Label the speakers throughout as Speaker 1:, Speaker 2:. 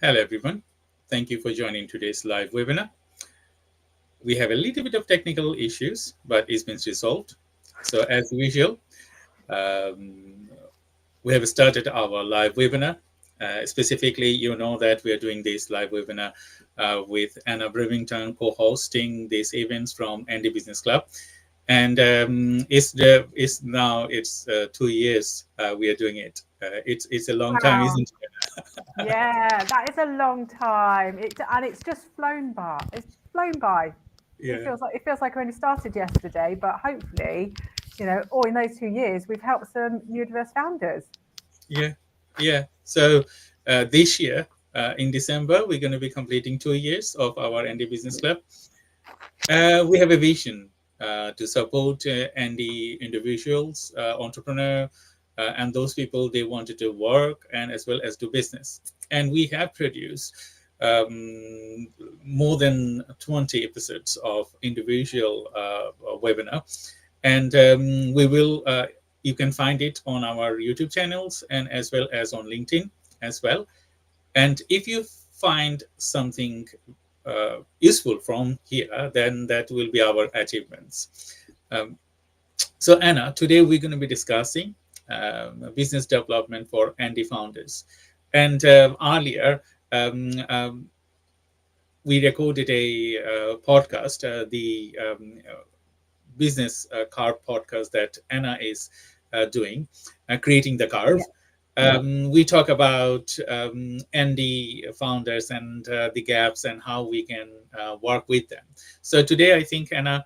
Speaker 1: Hello, everyone. Thank you for joining today's live webinar. We have a little bit of technical issues, but it's been resolved. So, as usual, um, we have started our live webinar. Specifically, you know that we are doing this live webinar with Anna Bravington co-hosting these events from Andy Business Club. And it's 2 years we are doing it. It's a long time,
Speaker 2: Wow.
Speaker 1: isn't
Speaker 2: Yeah, that is a long time. And it's just flown by. It's flown by.
Speaker 1: it?
Speaker 2: It
Speaker 1: Yeah.
Speaker 2: feels like we only started yesterday, but hopefully, or in those 2 years, we've helped some neurodiverse founders.
Speaker 1: Yeah, yeah. So this year, in December, we're going to be completing 2 years of our Andy Business Club. We have a vision to support Andy individuals, entrepreneur, and those people they wanted to work and as well as do business. And we have produced more than 20 episodes of individual webinar, and we will. You can find it on our YouTube channels and as well as on LinkedIn as well. And if you find something useful from here, then that will be our achievements. So, Anna, today we're going to be discussing business development for Andy founders. And earlier, we recorded a podcast, the business carve podcast that Anna is doing, creating the carve.
Speaker 2: Yeah.
Speaker 1: We talk about ND founders and the gaps and how we can work with them. So today, I think, Anna,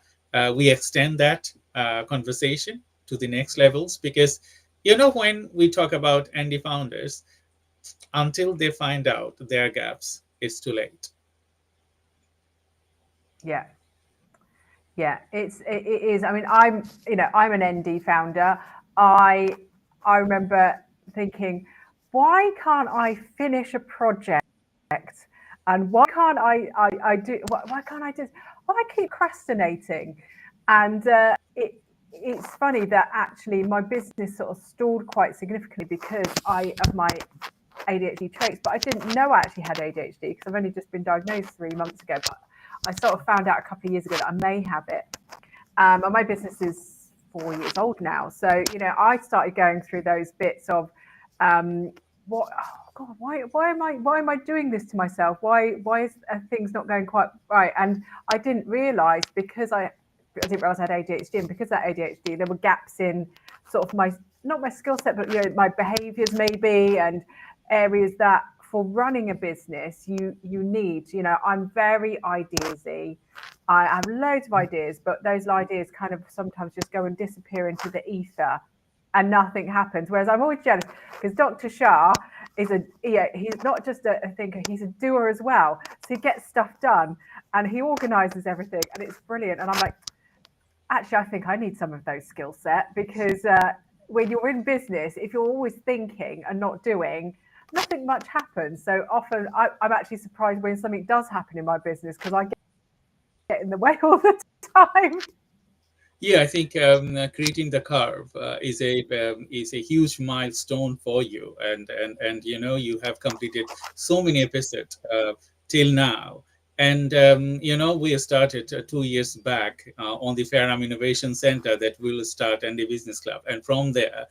Speaker 1: we extend that conversation to the next levels because, when we talk about ND founders, until they find out their gaps, it's too late.
Speaker 2: Yeah. Yeah. It is. I mean, I'm an ND founder. I I remember thinking, why can't I finish a project? And why can't I do why can't I do why I keep procrastinating? And it's funny that actually my business sort of stalled quite significantly because I of my ADHD traits, but I didn't know I actually had ADHD because I've only just been diagnosed 3 months ago. But I sort of found out a couple of years ago that I may have it. And my business is 4 years old now. So, I started going through those bits of what oh God, why am I doing this to myself? Why is things not going quite right? And I didn't realise because I didn't realise I had ADHD, and because of that ADHD, there were gaps in sort of my not my skill set, but my behaviours maybe, and areas that for running a business you need. I'm very ideasy. I have loads of ideas, but those ideas kind of sometimes just go and disappear into the ether and nothing happens. Whereas I'm always jealous because Dr. Shah he's not just a thinker, he's a doer as well. So he gets stuff done and he organizes everything and it's brilliant. And I'm like, actually, I think I need some of those skill set because when you're in business, if you're always thinking and not doing, nothing much happens. So often I'm actually surprised when something does happen in my business because I get in the way all the time.
Speaker 1: Yeah, I think creating the curve is a huge milestone for you, and you have completed so many episodes till now, and we started 2 years back on the Fairham Innovation Center that will start and the Business Club, and from there.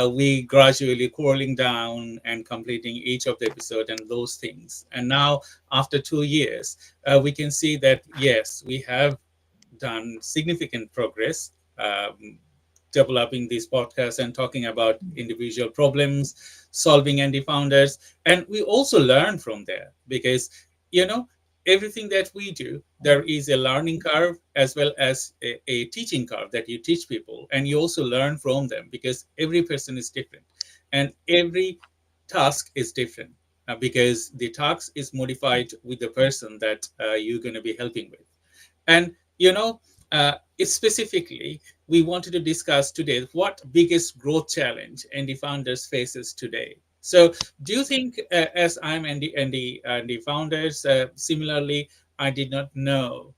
Speaker 1: We gradually crawling down and completing each of the episode and those things. And now, after 2 years, we can see that yes, we have done significant progress developing these podcasts and talking about individual problems, solving anti founders. And we also learn from there because, you know, everything that we do, there is a learning curve as well as a teaching curve that you teach people. And you also learn from them because every person is different and every task is different because the task is modified with the person that you're going to be helping with. And you know, specifically, we wanted to discuss today what biggest growth challenge Andy founders faces today. So, do you think, as I'm Andy founders, similarly, I did not know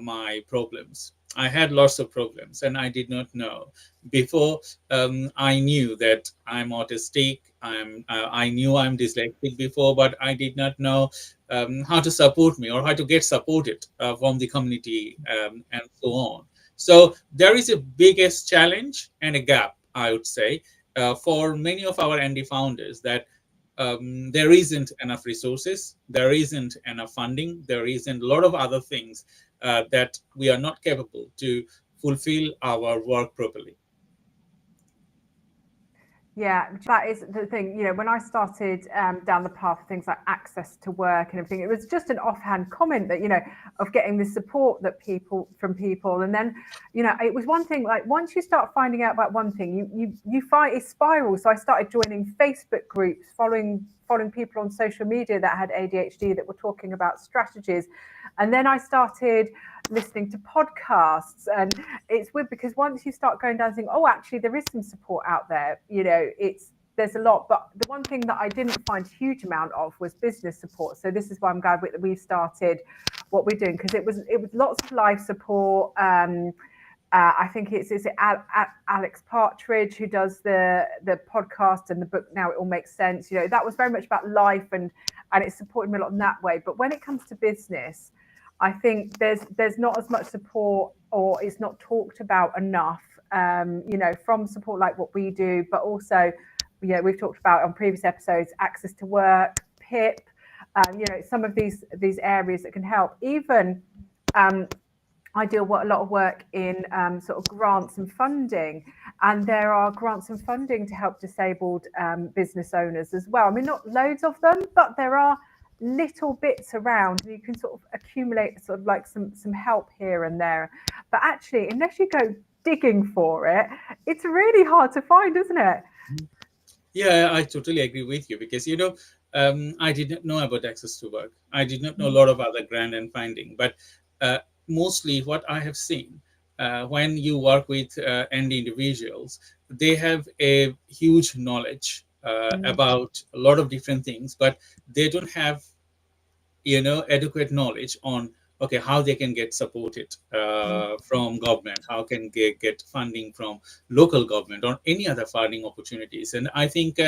Speaker 1: my problems, I had lots of problems, and I did not know before. I knew that I'm autistic. I knew I'm dyslexic before, but I did not know how to support me or how to get supported from the community, and so on. So there is a biggest challenge and a gap, I would say, for many of our ND founders, that there isn't enough resources, there isn't enough funding, there isn't a lot of other things that we are not capable to fulfill our work properly.
Speaker 2: Yeah, that is the thing. When I started down the path of things like access to work and everything, it was just an offhand comment that, of getting the support that from people. And then, it was one thing, like once you start finding out about one thing, you find it spirals. So I started joining Facebook groups, following people on social media that had ADHD that were talking about strategies. And then I started listening to podcasts, and it's weird because once you start going down and thinking, oh, actually there is some support out there, there's a lot. But the one thing that I didn't find a huge amount of was business support. So this is why I'm glad that we've started what we're doing, because it was lots of live support. I think it's Alex Partridge who does the podcast and the book Now It All Makes Sense. That was very much about life, and it's supported me a lot in that way. But when it comes to business, I think there's not as much support, or it's not talked about enough, from support like what we do, but also, we've talked about on previous episodes, access to work, PIP, some of these areas that can help. Even I do a lot of work in sort of grants and funding, and there are grants and funding to help disabled business owners as well. I mean, not loads of them, but there are little bits around, and you can sort of accumulate sort of like some help here and there. But actually, unless you go digging for it, it's really hard to find, isn't it?
Speaker 1: Yeah, I totally agree with you, because I did not know about access to work. I did not know a lot of other grant and funding, but mostly what I have seen, when you work with ND individuals, they have a huge knowledge about a lot of different things, but they don't have adequate knowledge on, okay, how they can get supported from government, how can they get funding from local government or any other funding opportunities. And I think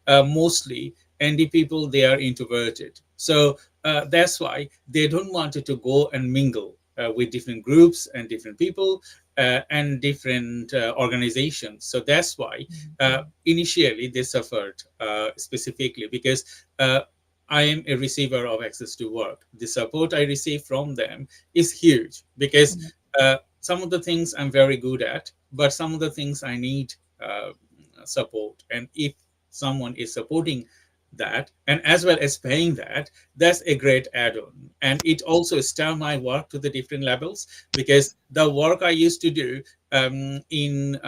Speaker 1: mostly ND people, they are introverted, so that's why they don't want to go and mingle with different groups and different people and different organizations. So that's why initially they suffered, specifically because I am a receiver of access to work. The support I receive from them is huge, because some of the things I'm very good at, but some of the things I need support. And if someone is supporting that, and as well as paying that, that's a great add-on. And it also stir my work to the different levels, because the work I used to do in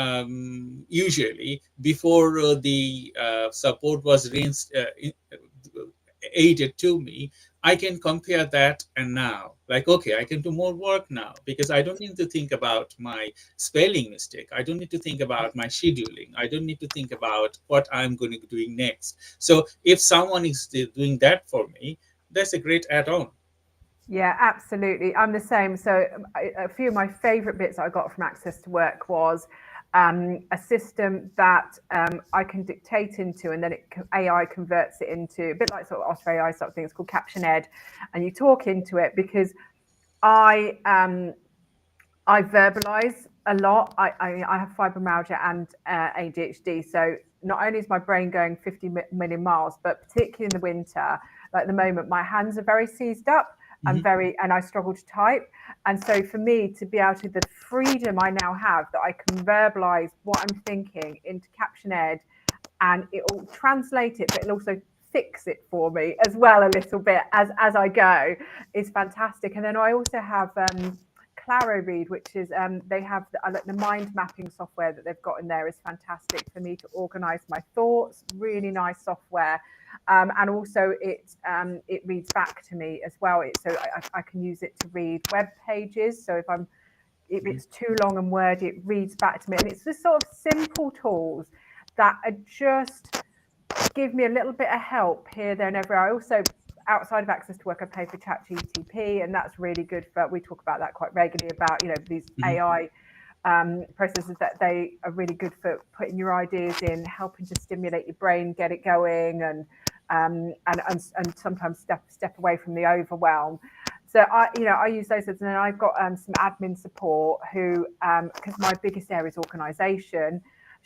Speaker 1: usually before the support was aided to me, I can compare that and now, like, okay, I can do more work now, because I don't need to think about my spelling mistake. I don't need to think about my scheduling. I don't need to think about what I'm going to be doing next. So if someone is doing that for me, that's a great add-on.
Speaker 2: Yeah, absolutely. I'm the same. So a few of my favorite bits I got from Access to Work was a system that I can dictate into, and then AI converts it into a bit like sort of Oscar AI sort of thing. It's called Caption Ed, and you talk into it, because I verbalize a lot. I have fibromyalgia and ADHD, so not only is my brain going 50 million miles, but particularly in the winter, like at the moment, my hands are very seized up. And I struggle to type. And so for me to be able to, the freedom I now have that I can verbalize what I'm thinking into Caption Ed, and it will translate it, but it'll also fix it for me as well a little bit as I go, is fantastic. And then I also have Claro Read, which is they have the mind mapping software that they've got in there is fantastic for me to organize my thoughts. Really nice software. And also it reads back to me as well. So I can use it to read web pages. So if it's too long and wordy, it reads back to me. And it's the sort of simple tools that are just give me a little bit of help here, there, and everywhere. I also outside of Access to Work, I pay for ChatGPT, and that's really good for, we talk about that quite regularly about, these AI processes that they are really good for putting your ideas in, helping to stimulate your brain, get it going, and sometimes step away from the overwhelm. So I use those, and then I've got some admin support who, because my biggest area is organisation.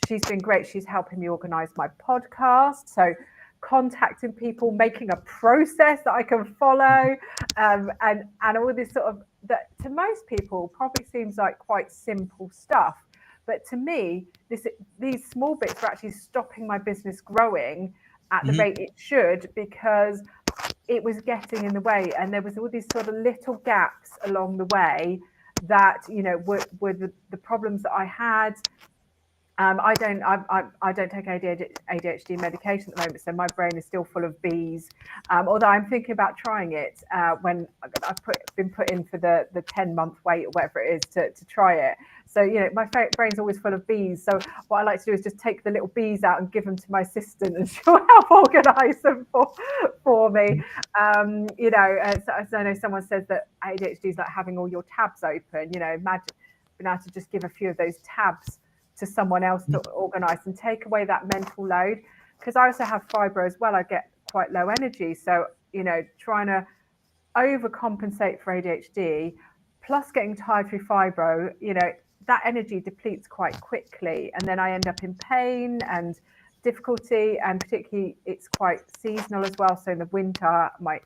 Speaker 2: She's been great. She's helping me organise my podcast. So contacting people, making a process that I can follow, and all this sort of, that to most people probably seems like quite simple stuff. But to me, these small bits are actually stopping my business growing at the rate it should, because it was getting in the way, and there was all these sort of little gaps along the way that were the problems that I had. I don't take ADHD medication at the moment, so my brain is still full of bees. Although I'm thinking about trying it when I've been put in for the 10-month wait or whatever it is to try it. So my brain's always full of bees. So what I like to do is just take the little bees out and give them to my assistant, and she'll help organise them for me. So I know someone says that ADHD is like having all your tabs open. Imagine being able to just give a few of those tabs to someone else to organise and take away that mental load. Because I also have fibro as well. I get quite low energy. So, trying to overcompensate for ADHD plus getting tired through fibro, that energy depletes quite quickly. And then I end up in pain and difficulty. And particularly it's quite seasonal as well. So in the winter, my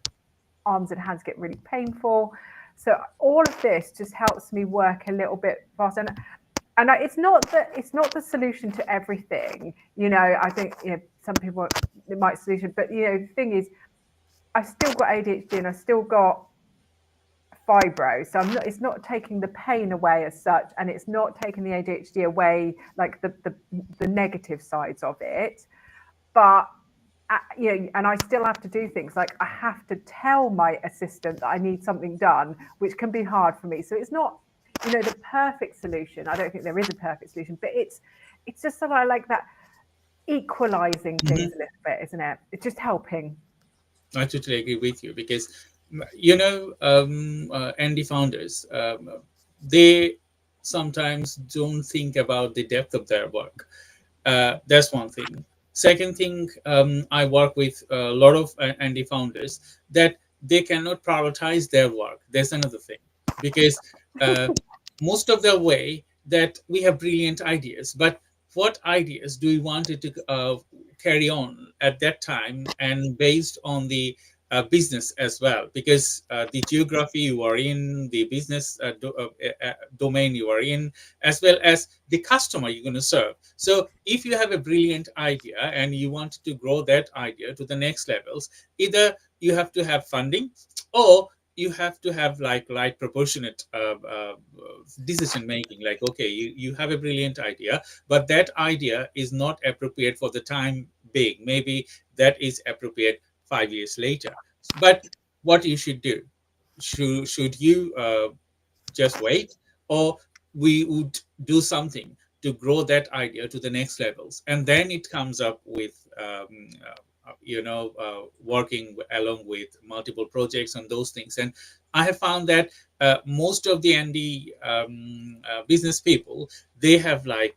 Speaker 2: arms and hands get really painful. So all of this just helps me work a little bit faster. And it's not the solution to everything. I think some people it might solution, but the thing is, I've still got ADHD and I've still got fibro, so it's not taking the pain away as such, and it's not taking the ADHD away, like the negative sides of it. But and I still have to do things like I have to tell my assistant that I need something done, which can be hard for me. So it's not the perfect solution. I don't think there is a perfect solution, but it's just sort of like that equalizing things a little bit, isn't it? It's just helping.
Speaker 1: I totally agree with you, because ND founders, they sometimes don't think about the depth of their work. That's one thing. Second thing, I work with a lot of ND founders that they cannot prioritize their work. There's another thing, because most of the way that we have brilliant ideas, but what ideas do we want it to carry on at that time, and based on the business as well, because the geography you are in, the business domain you are in, as well as the customer you're going to serve. So if you have a brilliant idea and you want to grow that idea to the next levels, either you have to have funding, or you have to have like right proportionate decision making. Like, okay, you have a brilliant idea, but that idea is not appropriate for the time being. Maybe that is appropriate 5 years later. But what you should do, should you just wait, or we would do something to grow that idea to the next levels, and then it comes up with working along with multiple projects and those things. And I have found that most of the ND business people, they have like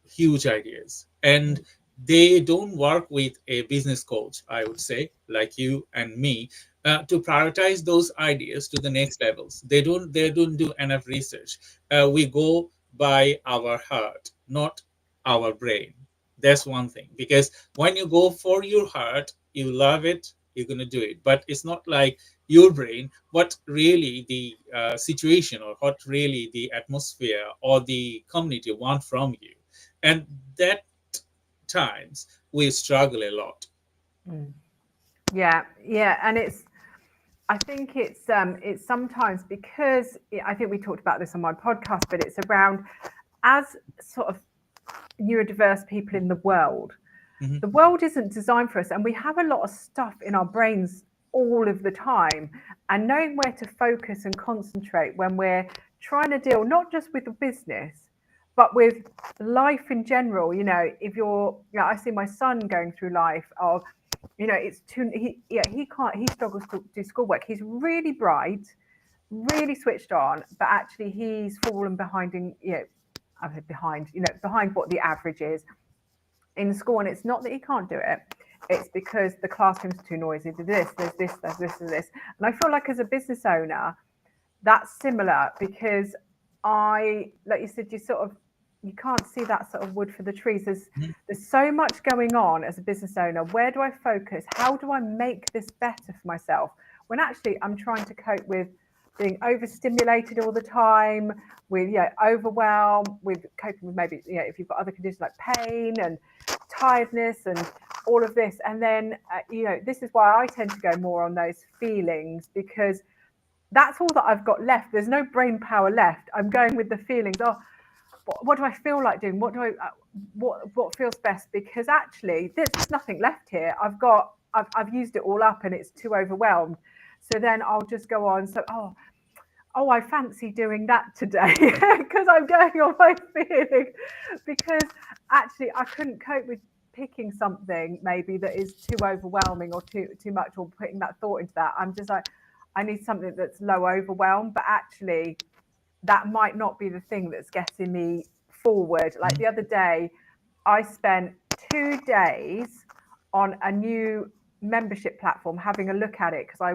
Speaker 1: huge ideas, and they don't work with a business coach, I would say, like you and me, to prioritize those ideas to the next levels. They don't do enough research. We go by our heart, not our brain. That's one thing, because when you go for your heart, you love it, you're going to do it. But it's not like your brain, what really the situation, or what really the atmosphere or the community want from you. And that times we struggle a lot.
Speaker 2: Yeah, and I think it's sometimes, because I think we talked about this on my podcast, but it's around, as sort of neurodiverse people in the world, the world isn't designed for us, and we have a lot of stuff in our brains all of the time, and knowing where to focus and concentrate when we're trying to deal not just with the business but with life in general. If you're, I see my son going through life of it's too, he can't, he struggles to do schoolwork. He's really bright, really switched on, but actually he's fallen behind in, behind what the average is in school. And it's not that he can't do it, it's because the classroom's too noisy. There's this. And I feel like as a business owner, that's similar, because like you said, you can't see that sort of wood for the trees. There's so much going on as a business owner. Where do I focus? How do I make this better for myself? When actually I'm trying to cope with being overstimulated all the time, with overwhelm, with coping with maybe if you've got other conditions like pain and tiredness and all of this. And then this is why I tend to go more on those feelings, because that's all that I've got left. There's no brain power left. I'm going with the feelings. Oh, what do I feel like doing? What feels best? Because actually, there's nothing left here. I've used it all up, and it's too overwhelmed. So then I'll just go on. So I fancy doing that today because I'm going on my feeling. Because actually, I couldn't cope with picking something maybe that is too overwhelming or too much, or putting that thought into that. I'm just like, I need something that's low overwhelm, but actually that might not be the thing that's getting me forward. Like the other day, I spent 2 days on a new membership platform having a look at it, because I,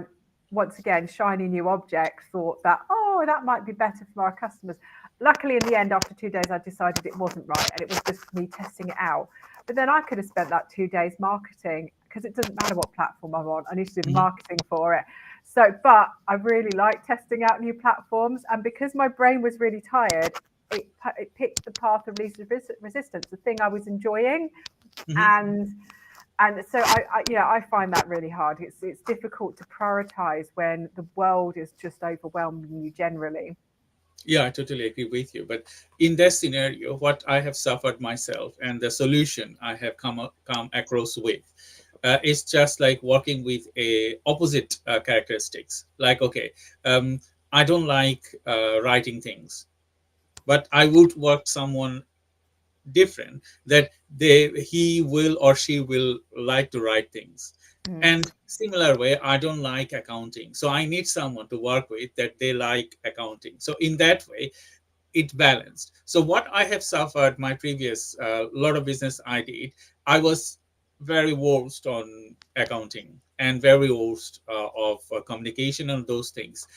Speaker 2: once again, shiny new object, thought that, that might be better for our customers. Luckily, in the end, after 2 days, I decided it wasn't right, and it was just me testing it out. But then I could have spent that 2 days marketing, because it doesn't matter what platform I'm on. I need to do the marketing for it. So, but I really like testing out new platforms. And because my brain was really tired, it picked the path of least resistance, the thing I was enjoying. And so I find that really hard. It's difficult to prioritize when the world is just overwhelming you generally.
Speaker 1: Yeah, I totally agree with you. But in that scenario, what I have suffered myself and the solution I have come across with is just like working with a opposite characteristics. Like, okay, I don't like writing things, but I would work someone different that he will or she will like to write things. And similar way, I don't like accounting, so I need someone to work with that they like accounting. So in that way, it balanced. So what I have suffered my previous lot of business I did, I was very worst on accounting and very worst of communication and those things.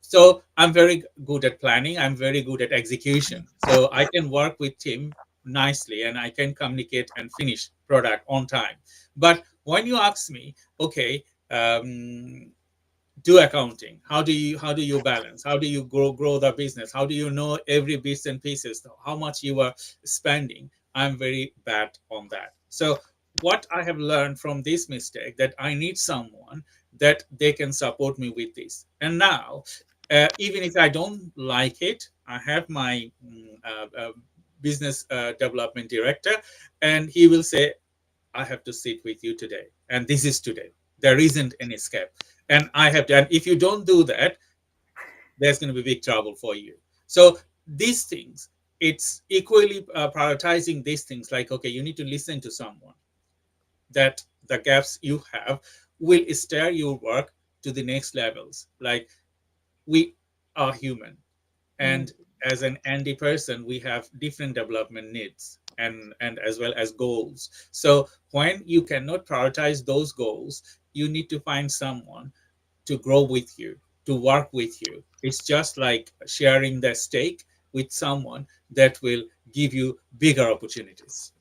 Speaker 1: So I'm very good at planning, I'm very good at execution, so I can work with team nicely and I can communicate and finish product on time. But when you ask me, okay, do accounting, how do you balance, how do you grow the business, how do you know every bits and pieces, how much you are spending, I'm very bad on that. So what I have learned from this mistake, that I need someone that they can support me with this. And now even if I don't like it, I have my business development director, and he will say, I have to sit with you today, and this is today. There isn't an escape, and I have to. And if you don't do that, there's going to be big trouble for you. So these things, it's equally prioritizing these things. Like, okay, you need to listen to someone that the gaps you have will steer your work to the next levels. Like, we are human, and as an Andy person, we have different development needs and as well as goals. So when you cannot prioritize those goals, you need to find someone to grow with you, to work with you. It's just like sharing the stake with someone that will give you bigger opportunities.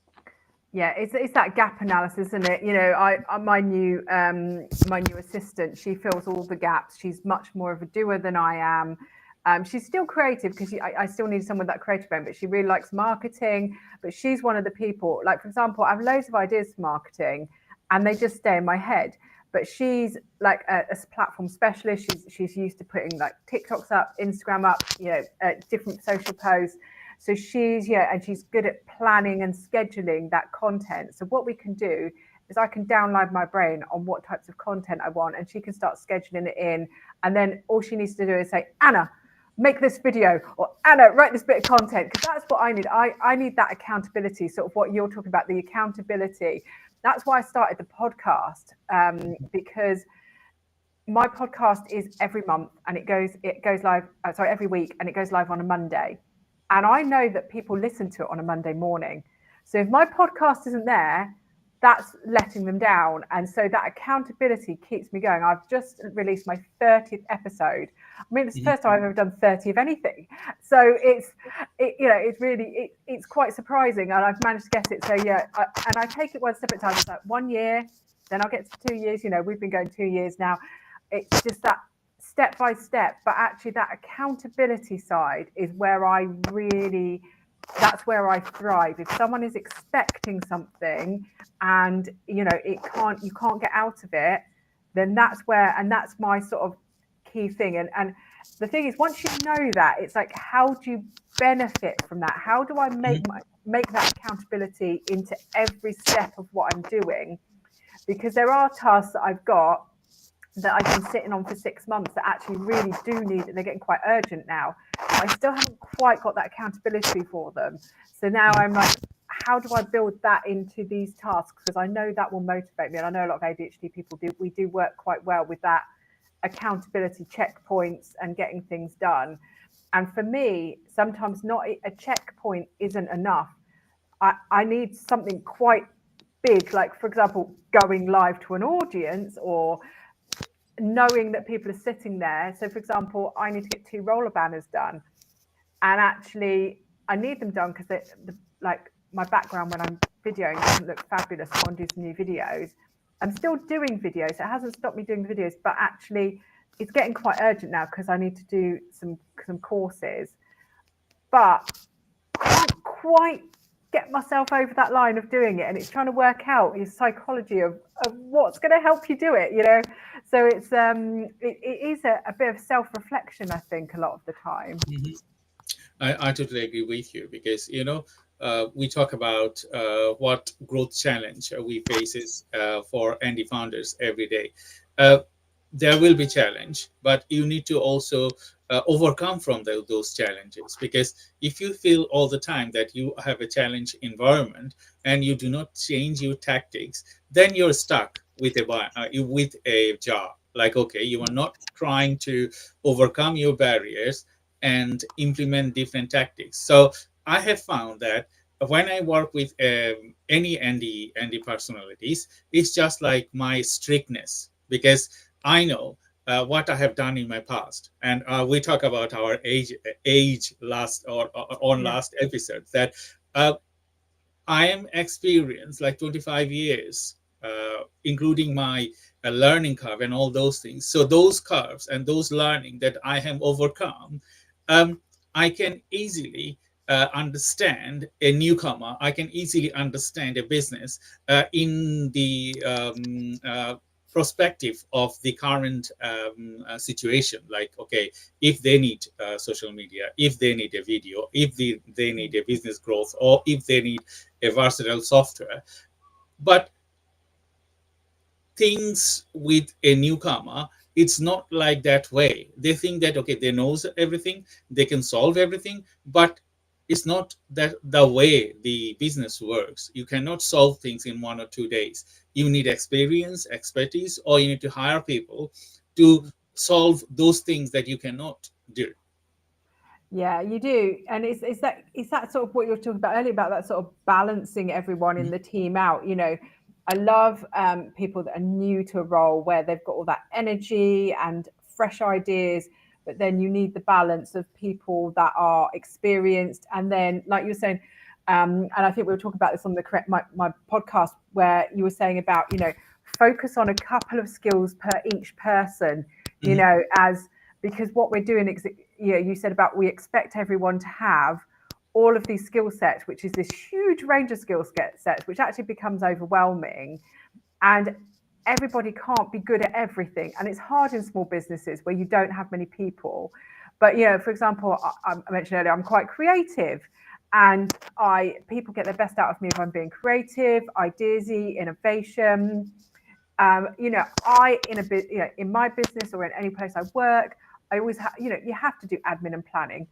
Speaker 2: Yeah, it's that gap analysis, isn't it? My new assistant, she fills all the gaps. She's much more of a doer than I am. She's still creative, because I still need someone with that creative brain, but she really likes marketing. But she's one of the people, like, for example, I have loads of ideas for marketing and they just stay in my head. But she's like a platform specialist. She's used to putting like TikToks up, Instagram up, different social posts. So she's and she's good at planning and scheduling that content. So what we can do is I can download my brain on what types of content I want, and she can start scheduling it in. And then all she needs to do is say, Anna, make this video, or Anna, write this bit of content, because that's what I need. I need that accountability, sort of what you're talking about, the accountability. that's why I started the podcast, because my podcast is every month and it goes live, every week, and it goes live on a Monday. And I know that people listen to it on a Monday morning. So if my podcast isn't there, that's letting them down. And so that accountability keeps me going. I've just released my 30th episode. I mean, it's the first time I've ever done 30 of anything. So it's quite surprising. And I've managed to get it. So yeah, and I take it one step at a time. It's like 1 year, then I'll get to 2 years. We've been going 2 years now. It's just that step by step, but actually that accountability side is where that's where I thrive. If someone is expecting something and you can't get out of it, then that's my sort of key thing. And the thing is, once you know that, it's like, how do you benefit from that? How do I make that accountability into every step of what I'm doing? Because there are tasks that I've got that I've been sitting on for 6 months that actually really do need it. They're getting quite urgent now. But I still haven't quite got that accountability for them. So now I'm like, how do I build that into these tasks? Because I know that will motivate me. And I know a lot of ADHD people do. We do work quite well with that accountability checkpoints and getting things done. And for me, sometimes not a checkpoint isn't enough. I need something quite big, like, for example, going live to an audience or knowing that people are sitting there. So, for example, I need to get 2 roller banners done, and actually, I need them done because like my background when I'm videoing doesn't look fabulous. I want to do some new videos. I'm still doing videos. It hasn't stopped me doing the videos, but actually, it's getting quite urgent now because I need to do some courses. But I can't quite get myself over that line of doing it, and it's trying to work out your psychology of what's going to help you do it, so it is a bit of self-reflection, I think, a lot of the time.
Speaker 1: I totally agree with you because we talk about what growth challenge we faces for indie founders every day. There will be challenge, but you need to also overcome from those challenges, because if you feel all the time that you have a challenge environment and you do not change your tactics, then you're stuck with a job. Like, okay, you are not trying to overcome your barriers and implement different tactics. So I have found that when I work with any ND personalities, it's just like my strictness, because I know what I have done in my past, and we talk about our age last or on
Speaker 2: Yeah.
Speaker 1: last episode, that uh, I am experienced like 25 years, including my learning curve and all those things. So those curves and those learning that I have overcome, um, I can easily understand a newcomer. I can easily understand a business in the perspective of the current situation. Like, okay, if they need social media, if they need a video, if they need a business growth, or if they need a versatile software. But things with a newcomer, it's not like that way. They think that, okay, they knows everything, they can solve everything, but it's not that the way the business works. You cannot solve things in 1 or 2 days. You need experience, expertise, or you need to hire people to solve those things that you cannot do.
Speaker 2: Yeah, you do. And it's that sort of what you were talking about earlier, about that sort of balancing everyone in the team out. I love people that are new to a role where they've got all that energy and fresh ideas, but then you need the balance of people that are experienced. And then, like you were saying, and I think we were talking about this on my podcast, where you were saying about, focus on a couple of skills per each person, as because what we're doing is, you said about, we expect everyone to have all of these skill sets, which is this huge range of skill sets, which actually becomes overwhelming. And everybody can't be good at everything. And it's hard in small businesses where you don't have many people. But, for example, I mentioned earlier, I'm quite creative. And people get the best out of me if I'm being creative, ideasy, innovation. In my business or in any place I work, I always you have to do admin and planning,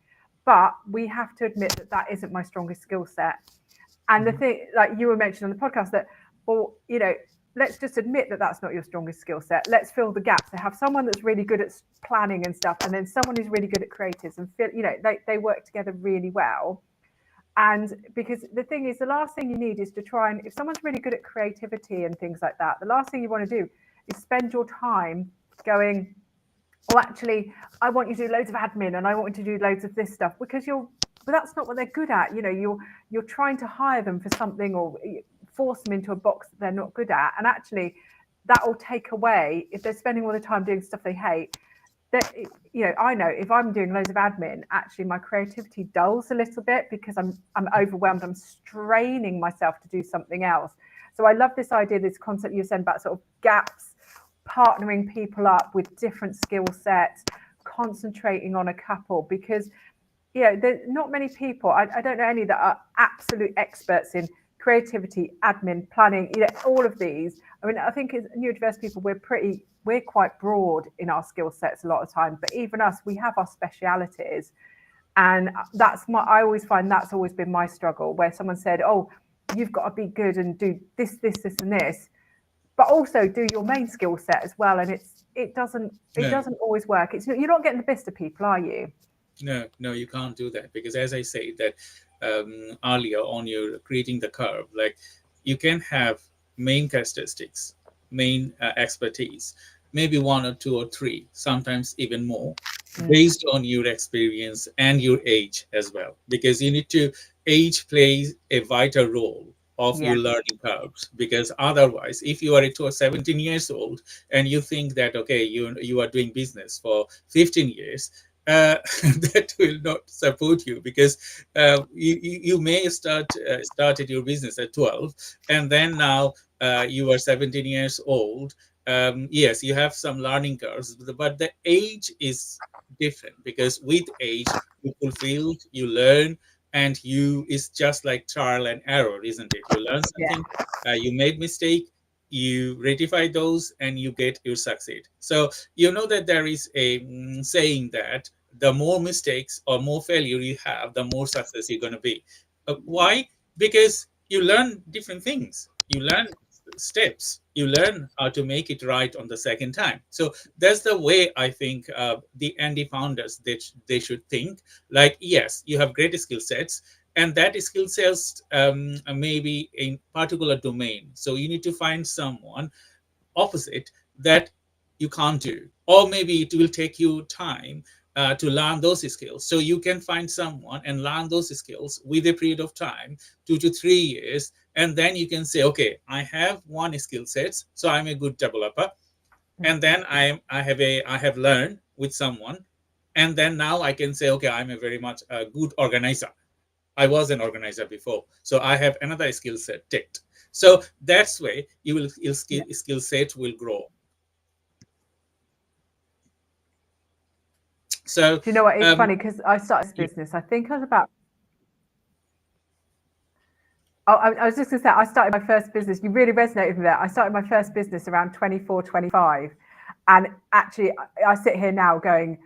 Speaker 2: but we have to admit that isn't my strongest skill set. And the thing, like you were mentioning on the podcast, that well, let's just admit that that's not your strongest skill set. Let's fill the gaps. They have someone that's really good at planning and stuff, and then someone who's really good at creatives, and they work together really well. And because the thing is, the last thing you need is to try and, if someone's really good at creativity and things like that, the last thing you want to do is spend your time going, oh, actually, I want you to do loads of admin and I want you to do loads of this stuff, because but that's not what they're good at. You're trying to hire them for something or force them into a box that they're not good at. And actually, that will take away, if they're spending all the time doing stuff they hate, that I know if I'm doing loads of admin, actually my creativity dulls a little bit because I'm overwhelmed. I'm straining myself to do something else. So I love this idea, this concept you said about sort of gaps, partnering people up with different skill sets, concentrating on a couple, because there's not many people, I don't know any that are absolute experts in creativity, admin, planning, all of these. I mean, I think as neurodiverse people, we're quite broad in our skill sets a lot of time, but even us, we have our specialities. And I always find that's always been my struggle, where someone said, oh, you've got to be good and do this, and this, but also do your main skill set as well. And it doesn't always work. You're not getting the best of people, are you?
Speaker 1: No, you can't do that, because as I say that earlier on, you're creating the curve. Like, you can have main characteristics, main expertise, maybe one or two or three, sometimes even more, based on your experience and your age as well, because you need to, age plays a vital role of your learning curves. Because otherwise, if you are 17 years old and you think that, okay, you are doing business for 15 years, that will not support you, because you may started your business at 12, and then now you are 17 years old. Yes, you have some learning curves, but the age is different, because with age you fulfill, you learn, and it's just like trial and error, isn't it? You learn something, you made mistake, you rectify those, and you succeed. So that there is a saying that the more mistakes or more failure you have, the more success you're going to be. Why? Because you learn different things, you learn steps, you learn how to make it right on the second time. So that's the way I think the ND founders, they should think. Like, yes, you have great skill sets, and that skill sets may be in particular domain, so you need to find someone opposite that you can't do, or maybe it will take you time to learn those skills. So you can find someone and learn those skills with a period of time, 2 to 3 years, and then you can say, okay, I have one skill set, so I'm a good developer, and then I have learned with someone, and then now I can say, okay, I'm a very much a good organizer. I was an organizer before, so I have another skill set ticked. So that's way your skill set will grow. So
Speaker 2: do you know what? It's funny because I started this business, I think I was about, I was just going to say, I started my first business. You really resonated with that. I started my first business around 24, 25. And actually, I sit here now going,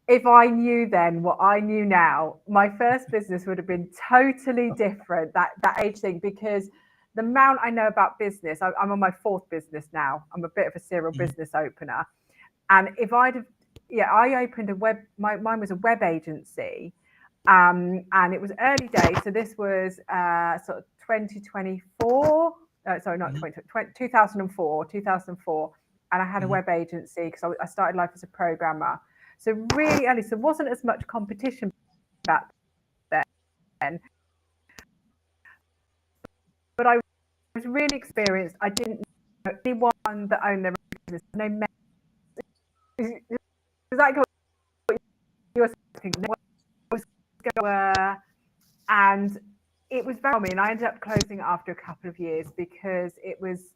Speaker 2: if I knew then what I knew now, my first business would have been totally different, that age thing, because the amount I know about business, I'm on my fourth business now. I'm a bit of a serial business opener. And if I opened mine was a web agency. And it was early days. So this was sort of 2024. Sorry, not 2004. And I had a web agency because I started life as a programmer. So really early. So there wasn't as much competition back then. But I was really experienced. I didn't know anyone that owned their business. No men. Is that what you were thinking? And it was very, and I ended up closing it after a couple of years because it was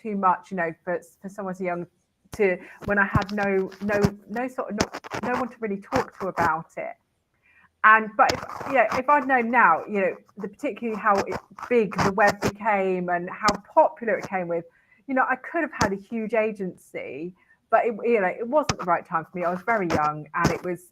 Speaker 2: too much, for someone so young, to when I had no one to really talk to about it. But if I'd known now, particularly how big the web became and how popular it came with, I could have had a huge agency. But it wasn't the right time for me. I was very young, and it was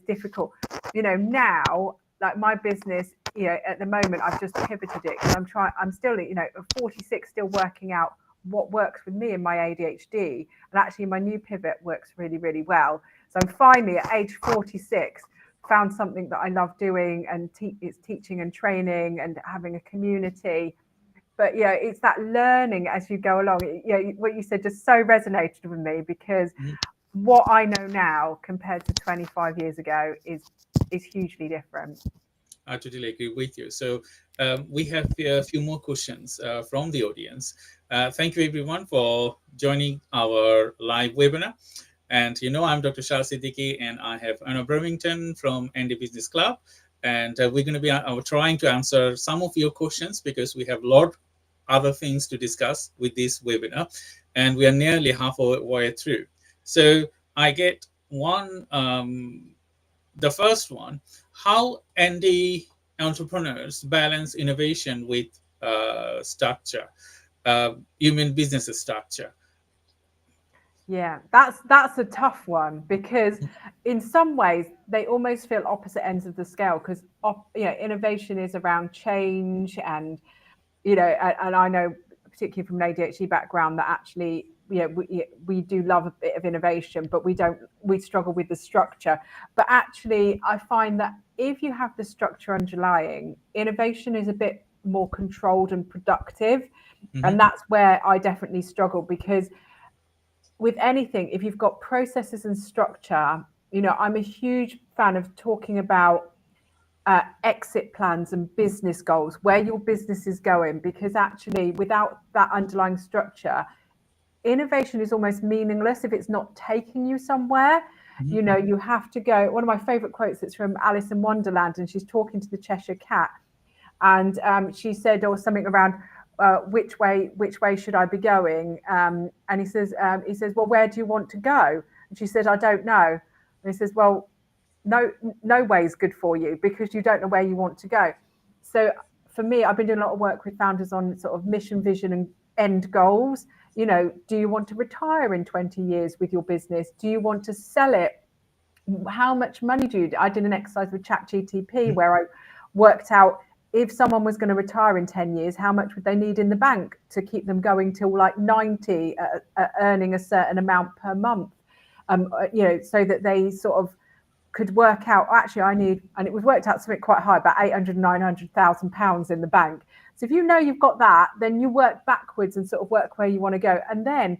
Speaker 2: difficult. Now like my business, at the moment I've just pivoted it because I'm still, at 46, still working out what works with me and my ADHD. And actually my new pivot works really, really well. So I'm finally at age 46 found something that I love doing, and it's teaching and training and having a community. But it's that learning as you go along. What you said just so resonated with me, because what I know now compared to 25 years ago is hugely different.
Speaker 1: I totally agree with you. So we have a few more questions from the audience. Thank you everyone for joining our live webinar. And I'm Dr. Shah Siddiqui, and I have Anna Bravington from ND Business Club. And we're going to be trying to answer some of your questions, because we have a lot other things to discuss with this webinar. And we are nearly halfway through. So I get one, the first one: how ND entrepreneurs balance innovation with structure? You mean business structure?
Speaker 2: Yeah, that's a tough one, because in some ways they almost feel opposite ends of the scale, because innovation is around change, and and I know particularly from an ADHD background that actually we do love a bit of innovation, but we struggle with the structure. But actually I find that if you have the structure underlying, innovation is a bit more controlled and productive. And that's where I definitely struggle, because with anything, if you've got processes and structure, I'm a huge fan of talking about exit plans and business goals, where your business is going, because actually without that underlying structure, innovation is almost meaningless if it's not taking you somewhere. You have to go. One of my favorite quotes is from Alice in Wonderland, and she's talking to the Cheshire Cat, and she said, or something around, which way should I be going? And he says, well, where do you want to go? And she said, I don't know. And he says, well, no way is good for you, because you don't know where you want to go. So for me, I've been doing a lot of work with founders on sort of mission, vision, and end goals. Do you want to retire in 20 years with your business? Do you want to sell it? How much money do you? I did an exercise with ChatGPT where I worked out, if someone was going to retire in 10 years, how much would they need in the bank to keep them going till like 90, earning a certain amount per month, so that they sort of could work out, actually I need, and it was worked out something quite high, about 800, 900,000 pounds in the bank. So if you've got that, then you work backwards and sort of work where you want to go. And then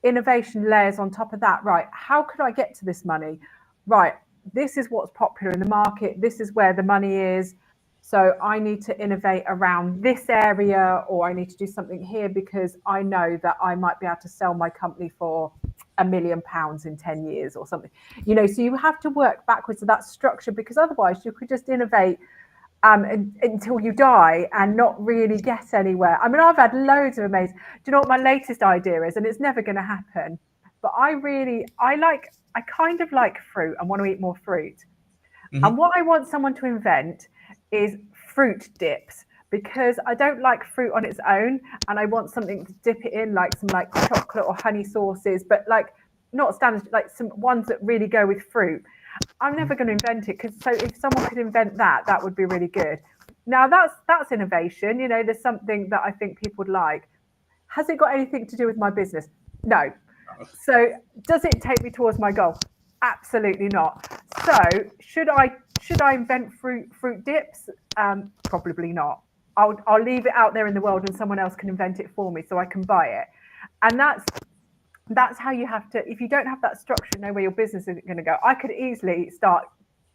Speaker 2: innovation layers on top of that. Right, how could I get to this money? Right, this is what's popular in the market. This is where the money is. So I need to innovate around this area, or I need to do something here, because I know that I might be able to sell my company for £1 million in 10 years or something. So you have to work backwards to that structure, because otherwise you could just innovate until you die and not really get anywhere. I mean, I've had loads of amazing. Do you know what my latest idea is? And it's never going to happen. But I kind of like fruit and want to eat more fruit. And what I want someone to invent is fruit dips, because I don't like fruit on its own, and I want something to dip it in, like some like chocolate or honey sauces, but like not standard, like some ones that really go with fruit. I'm never going to invent it, because so if someone could invent that, that would be really good. Now that's innovation. There's something that I think people would like. Has it got anything to do with my business? No. So does it take me towards my goal? Absolutely not. So should I invent fruit dips? Probably not. I'll leave it out there in the world, and someone else can invent it for me, so I can buy it. And that's how you have to. If you don't have that structure, know where your business is going to go. I could easily start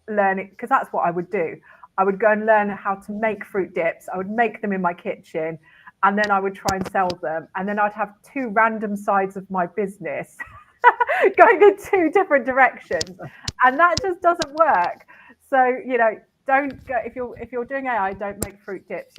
Speaker 2: learning, because that's what I would do. I would go and learn how to make fruit dips. I would make them in my kitchen, and then I would try and sell them. And then I'd have two random sides of my business going in two different directions, and that just doesn't work. So don't go, if you're doing AI, don't make fruit dips.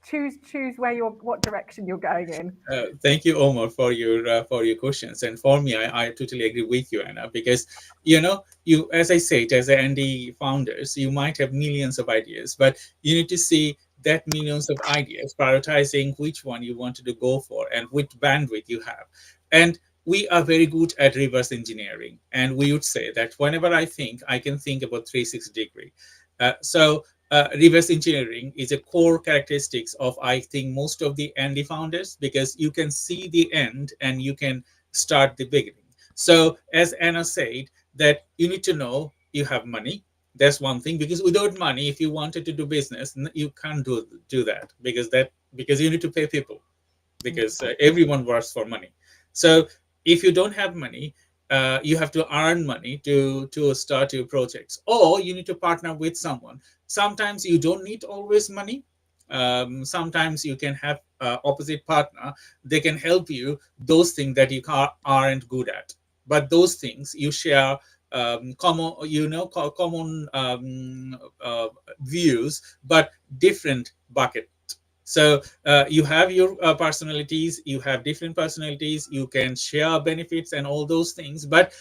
Speaker 2: Choose what direction you're going in.
Speaker 1: Thank you, Omar, for your questions. And for me, I totally agree with you, Anna, because you, as I said, as ND founders, you might have millions of ideas, but you need to see that millions of ideas, prioritizing which one you wanted to go for and which bandwidth you have. And we are very good at reverse engineering. And we would say that whenever I think, I can think about 360 degree. Reverse engineering is a core characteristics of, I think, most of the Andy founders, because you can see the end and you can start the beginning. So as Anna said, that you need to know you have money. That's one thing, because without money, if you wanted to do business, you can't do that, because you need to pay people, because everyone works for money. So if you don't have money, you have to earn money to start your projects, or you need to partner with someone. Sometimes you don't need always money. Sometimes you can have opposite partner. They can help you those things that you aren't good at, but those things you share, common, common views, but different bucket. So you have your personalities, you have different personalities, you can share benefits and all those things, but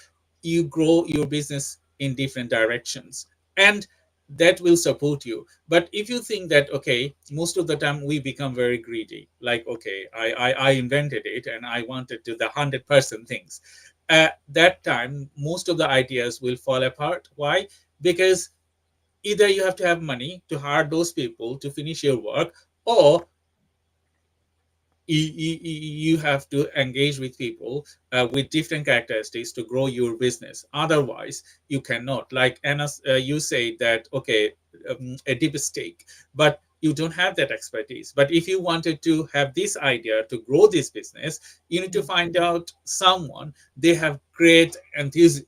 Speaker 1: you grow your business in different directions, and that will support you. But if you think that, okay, most of the time we become very greedy, like, okay, I invented it and I wanted to the 100% things. At that time, most of the ideas will fall apart. Why? Because either you have to have money to hire those people to finish your work, or you have to engage with people with different characteristics to grow your business. Otherwise, you cannot. Like Anna, you say that, okay, a deep stake, but you don't have that expertise. But if you wanted to have this idea to grow this business, you need to find out someone. They have great enthusiasm,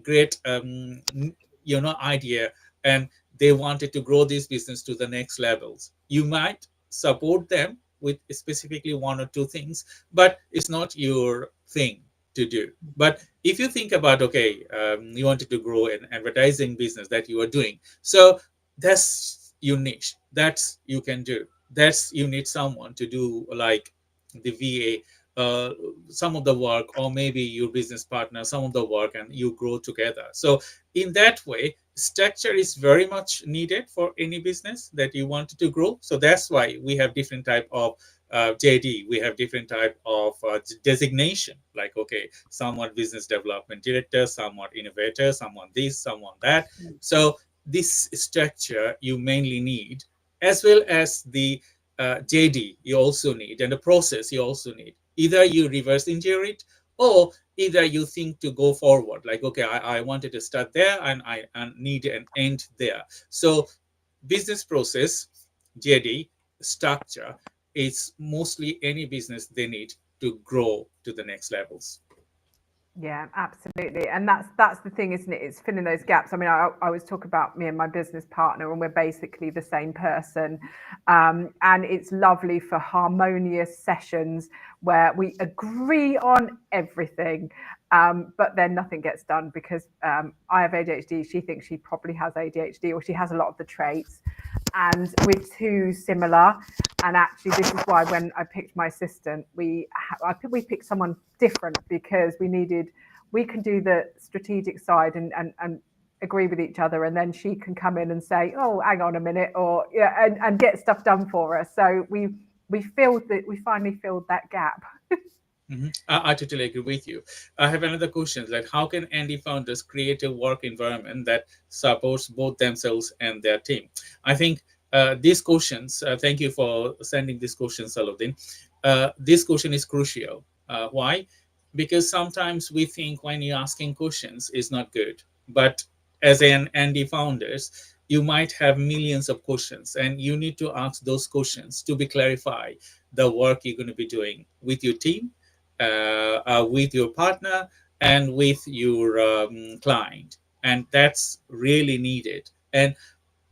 Speaker 1: great idea, and they wanted to grow this business to the next levels. You might support them with specifically one or two things, but it's not your thing to do. But if you think about, okay, you wanted to grow an advertising business that you are doing, so that's your niche, that's you can do. That's you need someone to do, like the VA, some of the work, or maybe your business partner some of the work, and you grow together. So in that way, structure is very much needed for any business that you want to grow. So that's why we have different type of JD. We have different type of designation, like, okay, someone business development director, someone innovator, someone this, someone that. So this structure you mainly need, as well as the JD you also need, and the process you also need. Either you reverse engineer it, or either you think to go forward, like, okay, I wanted to start there, and I need an end there. So business process, JD, structure, is mostly any business they need to grow to the next levels.
Speaker 2: Yeah, absolutely. And that's the thing, isn't it? It's filling those gaps. I mean, I always talk about me and my business partner, and we're basically the same person. And it's lovely for harmonious sessions where we agree on everything, but then nothing gets done because I have ADHD. She thinks she probably has ADHD, or she has a lot of the traits. And we're too similar. And actually, this is why when I picked my assistant, I think we picked someone different because we can do the strategic side and agree with each other, and then she can come in and say, oh, hang on a minute, or yeah, and get stuff done for us. So we finally filled that gap.
Speaker 1: I totally agree with you. I have another question, like, how can Andy founders create a work environment that supports both themselves and their team? I think these questions, thank you for sending this question, Saludin. This question is crucial. Why? Because sometimes we think when you're asking questions is not good. But as an Andy founders, you might have millions of questions, and you need to ask those questions to be clarified the work you're going to be doing with your team, with your partner, and with your client. And that's really needed. And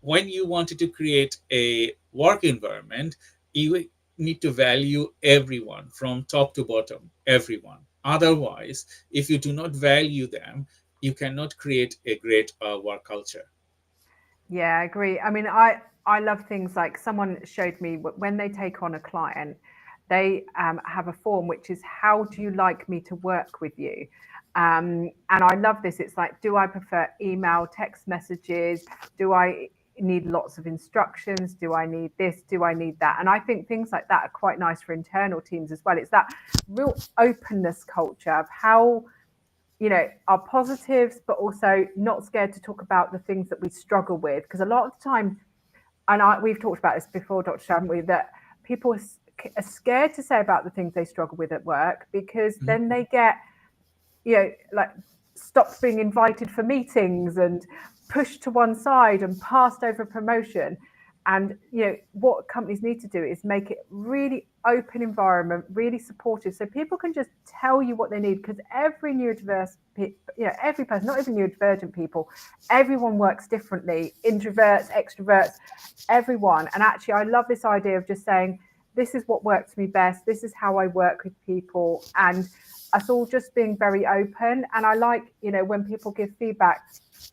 Speaker 1: when you wanted to create a work environment, you need to value everyone from top to bottom, everyone. Otherwise, if you do not value them, you cannot create a great work culture.
Speaker 2: Yeah, I agree. I mean, I love things like someone showed me when they take on a client, they have a form which is, how do you like me to work with you? And I love this. It's like, do I prefer email, text messages? Do I need lots of instructions? Do I need this? Do I need that? And I think things like that are quite nice for internal teams as well. It's that real openness culture of are positives, but also not scared to talk about the things that we struggle with. Because a lot of the time, and we've talked about this before, Dr. Shah, haven't we, that people are scared to say about the things they struggle with at work, because
Speaker 1: Mhm.
Speaker 2: then they get, like stopped being invited for meetings and pushed to one side and passed over promotion. And what companies need to do is make it really open environment, really supportive, so people can just tell you what they need. Because every neurodiverse, every person, not even neurodivergent people, everyone works differently. Introverts, extroverts, everyone. And actually, I love this idea of just saying, this is what works for me best. This is how I work with people, and us all just being very open. And I like, when people give feedback,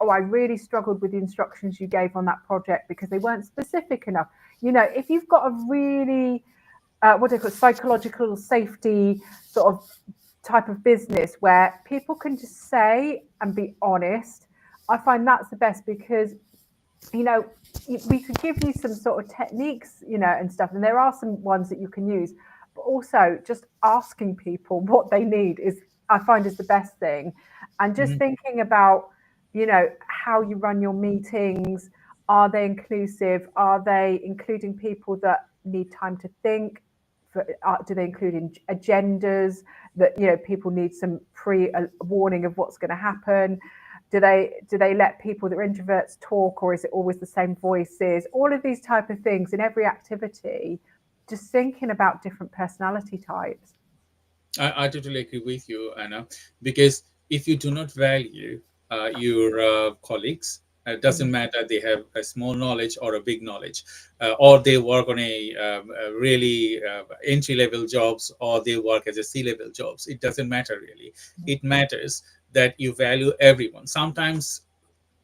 Speaker 2: oh, I really struggled with the instructions you gave on that project because they weren't specific enough. If you've got a really, what do you call it, psychological safety sort of type of business where people can just say and be honest, I find that's the best. Because you know, we could give you some sort of techniques, and stuff, and there are some ones that you can use, but also just asking people what they need is, I find, is the best thing. And just
Speaker 1: Mhm.
Speaker 2: thinking about, how you run your meetings. Are they inclusive? Are they including people that need time to think? Do they include agendas that, people need some warning of what's going to happen? Do they let people that are introverts talk, or is it always the same voices? All of these type of things in every activity, just thinking about different personality types.
Speaker 1: I totally agree with you, Anna, because if you do not value your colleagues, it doesn't
Speaker 2: Mm.
Speaker 1: matter they have a small knowledge or a big knowledge, or they work on a really entry level jobs, or they work as a C-level jobs. It doesn't matter really. It matters that you value everyone. Sometimes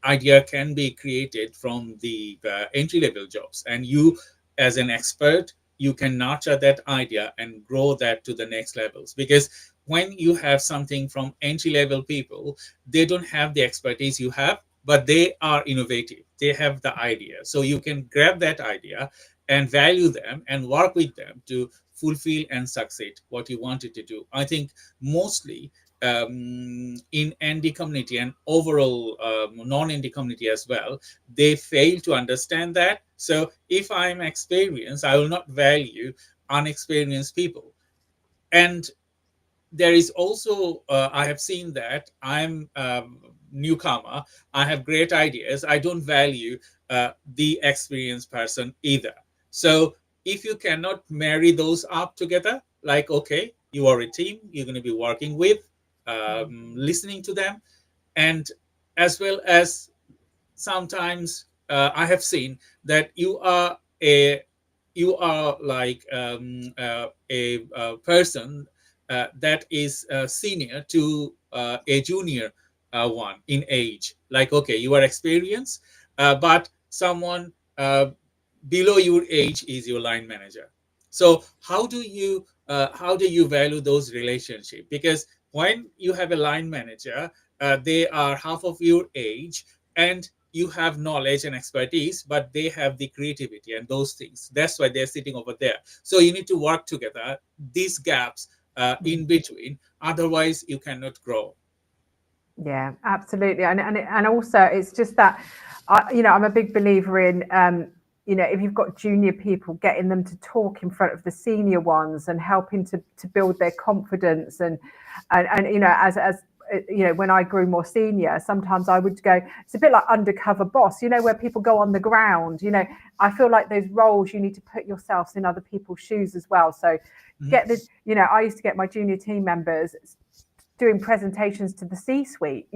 Speaker 1: idea can be created from the entry level jobs, and you as an expert, you can nurture that idea and grow that to the next levels. Because when you have something from entry level people, they don't have the expertise you have, but they are innovative, they have the idea, so you can grab that idea and value them and work with them to fulfill and succeed what you wanted to do. I think mostly in ND community and overall non-ND community as well, they fail to understand that. So if I'm experienced, I will not value unexperienced people. And there is also, I have seen that I'm newcomer, I have great ideas, I don't value the experienced person either. So if you cannot marry those up together, like, okay, you are a team, you're going to be working with, listening to them, and as well as sometimes I have seen that you are like a person that is senior to a junior one in age. Like, okay, you are experienced, but someone below your age is your line manager. So how do you value those relationships? Because when you have a line manager, they are half of your age, and you have knowledge and expertise, but they have the creativity and those things. That's why they're sitting over there. So you need to work together these gaps in between, otherwise you cannot grow.
Speaker 2: Yeah, absolutely. And also, it's just that, I'm a big believer in, if you've got junior people, getting them to talk in front of the senior ones and helping to build their confidence. And when I grew more senior, sometimes I would go, it's a bit like undercover boss, where people go on the ground. I feel like those roles, you need to put yourselves in other people's shoes as well. So
Speaker 1: Mhm.
Speaker 2: get the, I used to get my junior team members doing presentations to the C-suite,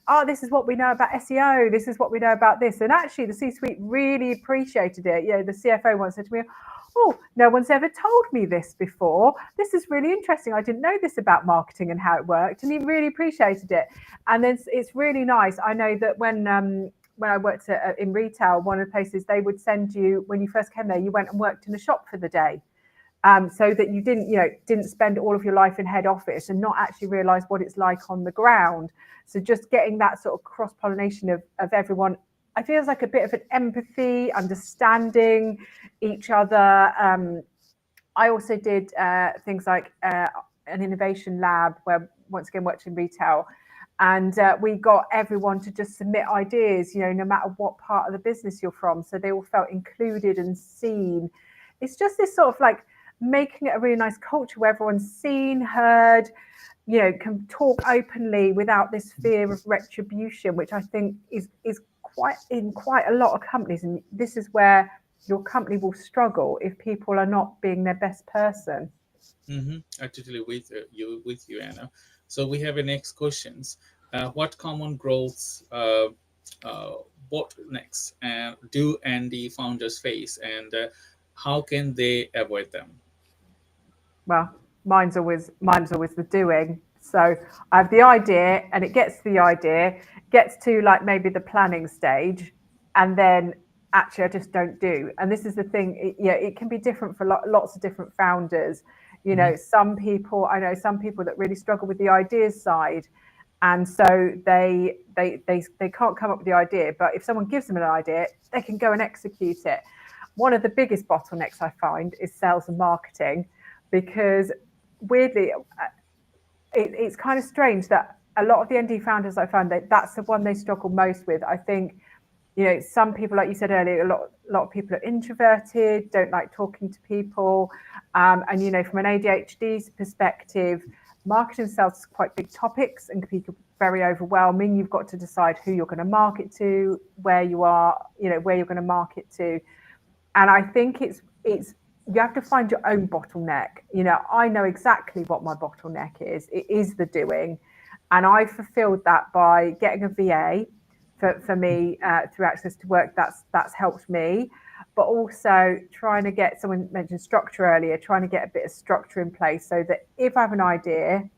Speaker 2: oh, this is what we know about SEO, this is what we know about this. And actually the C-suite really appreciated it. The CFO once said to me, oh, no one's ever told me this before. This is really interesting. I didn't know this about marketing and how it worked. And he really appreciated it. And then it's really nice. I know that when I worked in retail, one of the places they would send you, when you first came there, you went and worked in a shop for the day, so that you didn't spend all of your life in head office and not actually realize what it's like on the ground. So just getting that sort of cross pollination of everyone, I feel like a bit of an empathy, understanding each other. I also did things like an innovation lab where, once again, worked in retail. And we got everyone to just submit ideas, no matter what part of the business you're from. So they all felt included and seen. It's just this sort of like making it a really nice culture where everyone's seen, heard, can talk openly without this fear of retribution, which I think is quite a lot of companies. And this is where your company will struggle if people are not being their best person.
Speaker 1: I totally with you, Anna. So we have a next questions. What common growth uh, bottlenecks do Andy founders face, and how can they avoid them?
Speaker 2: Well, mine's always the doing. So I have the idea, and it gets to the idea, gets to like maybe the planning stage, and then actually I just don't do. And this is the thing, it can be different for lots of different founders.
Speaker 1: Hmm.
Speaker 2: I know some people that really struggle with the ideas side, and so they can't come up with the idea. But if someone gives them an idea, they can go and execute it. One of the biggest bottlenecks I find is sales and marketing, because weirdly, it's kind of strange that a lot of the ND founders I found that's the one they struggle most with. I think, some people, like you said earlier, a lot of people are introverted, don't like talking to people, and from an ADHD perspective, marketing sales is quite big topics and can be very overwhelming. You've got to decide who you're going to market to, where you are, where you're going to market to, and I think it's you have to find your own bottleneck. I know exactly what my bottleneck is. It is the doing, and I fulfilled that by getting a VA for me through Access to Work. That's helped me, but also trying to get, someone mentioned structure earlier, trying to get a bit of structure in place so that if I have an idea,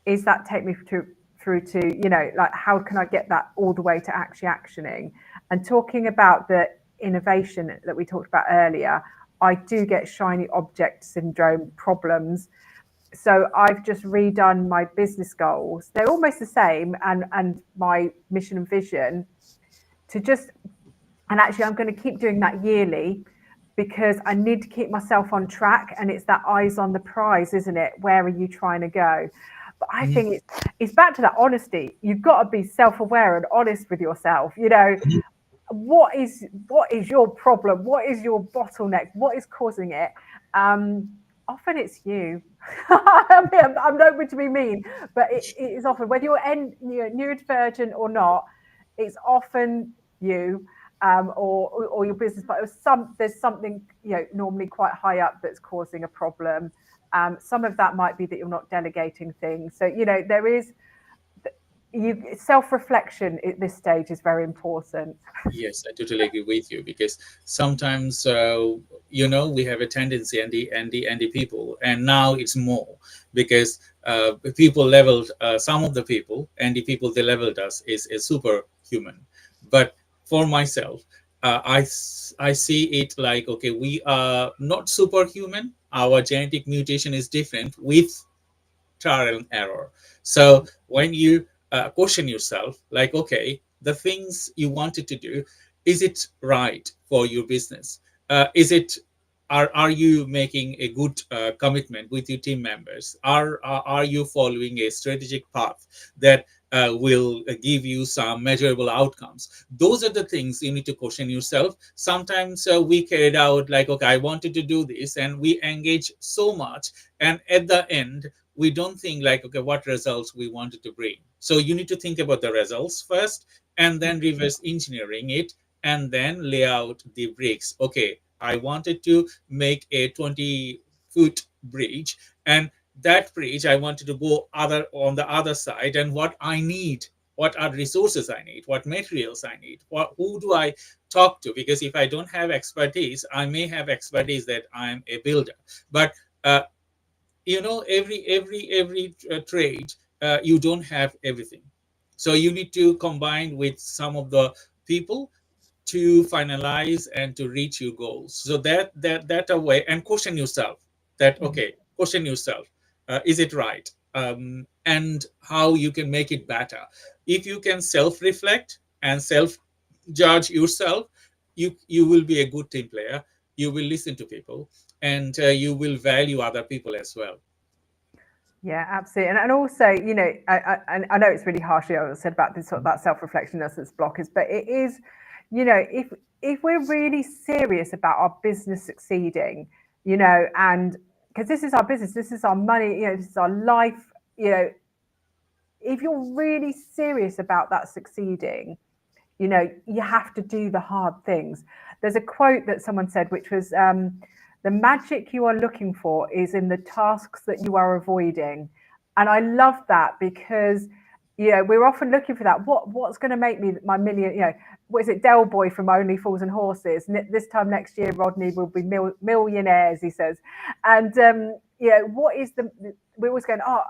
Speaker 2: is that take me through to, like, how can I get that all the way to actually actioning? And talking about the innovation that we talked about earlier, I do get shiny object syndrome problems. So I've just redone my business goals. They're almost the same, and my mission and vision to just, and actually I'm going to keep doing that yearly because I need to keep myself on track. And it's that eyes on the prize, isn't it? Where are you trying to go? But I
Speaker 1: Hmm.
Speaker 2: think it's back to that honesty. You've got to be self-aware and honest with yourself. What is your problem? What is your bottleneck? What is causing it? Often it's you. I'm not going to be mean, but it is often, whether you're neurodivergent or not, it's often you, or your business partner. There's something, normally quite high up, that's causing a problem. Some of that might be that you're not delegating things. So there is, self-reflection at this stage is very important.
Speaker 1: Yes, I totally agree with you, because sometimes we have a tendency, and the people, and now it's more, because people leveled some of the people, and the people they leveled us is superhuman. But for myself, I see it like, okay, we are not superhuman. Our genetic mutation is different with trial and error. So when you question yourself, like, okay, the things you wanted to do, is it right for your business? Is it are you making a good commitment with your team members? Are you following a strategic path that will give you some measurable outcomes? Those are the things you need to question yourself. Sometimes we carried out like, okay, I wanted to do this, and we engage so much, and at the end we don't think like, okay, what results we wanted to bring. So you need to think about the results first, and then reverse engineering it, and then lay out the bricks. Okay, I wanted to make a 20-foot bridge, and that bridge I wanted to go other on the other side, and what I need, what are resources I need, what materials I need, who do I talk to? Because if I don't have expertise, I may have expertise that I'm a builder, but every trade, you don't have everything. So you need to combine with some of the people to finalize and to reach your goals. So that a way, and question yourself, that okay, question yourself, is it right? And how you can make it better. If you can self reflect and self judge yourself, you will be a good team player. You will listen to people, and you will value other people as well.
Speaker 2: Yeah, absolutely. And also, I know it's really harsh, I said about this sort of that self-reflection that's blockers, but it is, if we're really serious about our business succeeding, and because this is our business, this is our money, this is our life, if you're really serious about that succeeding, you have to do the hard things. There's a quote that someone said, which was, the magic you are looking for is in the tasks that you are avoiding. And I love that because, we're often looking for that. What's going to make me my million, what is it, Del Boy from Only Fools and Horses? This time next year, Rodney will be millionaires, he says. And, what is we're always going, oh,